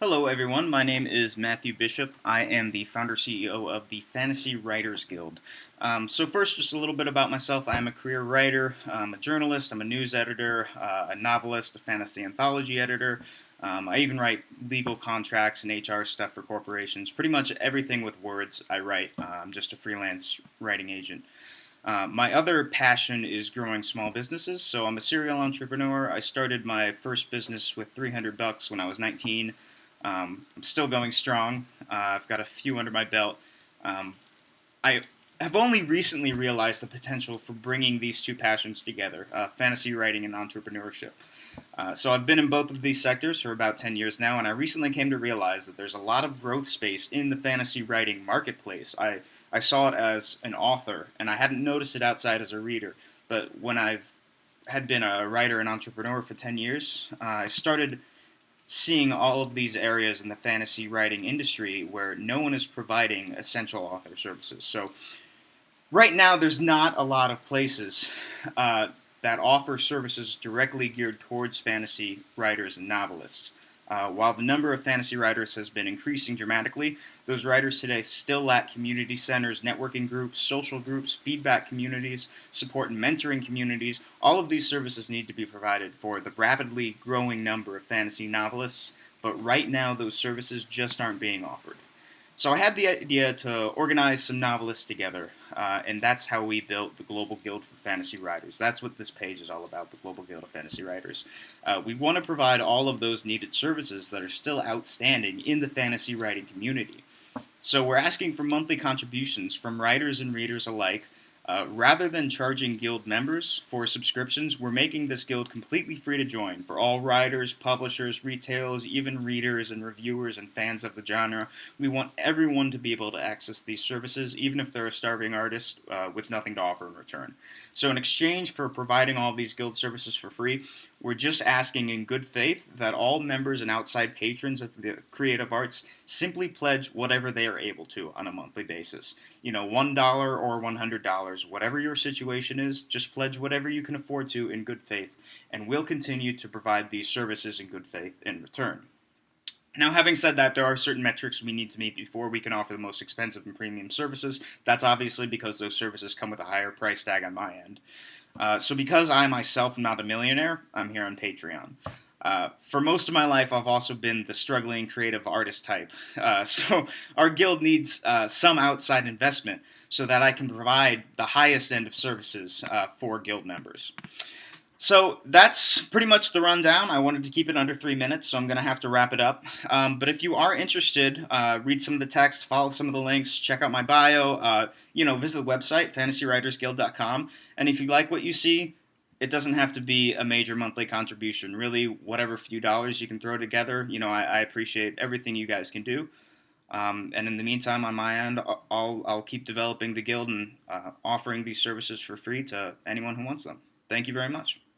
Hello, everyone. My name is Matthew Bishop. I am the founder CEO of the Fantasy Writers Guild. So, first, just a little bit about myself. I am a career writer, I'm a journalist, I'm a news editor, a novelist, a fantasy anthology editor. I even write legal contracts and HR stuff for corporations. Pretty much everything with words I write. I'm just a freelance writing agent. My other passion is growing small businesses. So I'm a serial entrepreneur. I started my first business with $300 when I was 19. I'm still going strong. I've got a few under my belt. Um, I have only recently realized the potential for bringing these two passions together, fantasy writing and entrepreneurship. So I've been in both of these sectors for about 10 years now, and I recently came to realize that there's a lot of growth space in the fantasy writing marketplace. I saw it as an author, and I hadn't noticed it outside as a reader. But when I've had been a writer and entrepreneur for 10 years, I started seeing all of these areas in the fantasy writing industry where no one is providing essential author services. So right now, there's not a lot of places that offer services directly geared towards fantasy writers and novelists. While the number of fantasy writers has been increasing dramatically, those writers today still lack community centers, networking groups, social groups, feedback communities, support and mentoring communities. All of these services need to be provided for the rapidly growing number of fantasy novelists, but right now those services just aren't being offered. So I had the idea to organize some novelists together, and that's how we built the Global Guild for Fantasy Writers. That's what this page is all about, the Global Guild of Fantasy Writers. We want to provide all of those needed services that are still outstanding in the fantasy writing community. So we're asking for monthly contributions from writers and readers alike. Rather than charging guild members for subscriptions, we're making this guild completely free to join for all writers, publishers, retailers, even readers and reviewers and fans of the genre. We want everyone to be able to access these services, even if they're a starving artist with nothing to offer in return. So, in exchange for providing all these guild services for free, we're just asking in good faith that all members and outside patrons of the creative arts simply pledge whatever they are able to on a monthly basis. $1 or $100, whatever your situation is, just pledge whatever you can afford to in good faith, and we'll continue to provide these services in good faith in return. Now, having said that, there are certain metrics we need to meet before we can offer the most expensive and premium services. That's obviously because those services come with a higher price tag on my end. So because I myself am not a millionaire, I'm here on Patreon. For most of my life, I've also been the struggling creative artist type. So our guild needs some outside investment so that I can provide the highest end of services for guild members. So that's pretty much the rundown. I wanted to keep it under 3 minutes, so I'm going to have to wrap it up. But if you are interested, read some of the text, follow some of the links, check out my bio, visit the website, fantasywritersguild.com. And if you like what you see, it doesn't have to be a major monthly contribution. Really, whatever few dollars you can throw together, I appreciate everything you guys can do. And in the meantime, on my end, I'll keep developing the guild and offering these services for free to anyone who wants them. Thank you very much.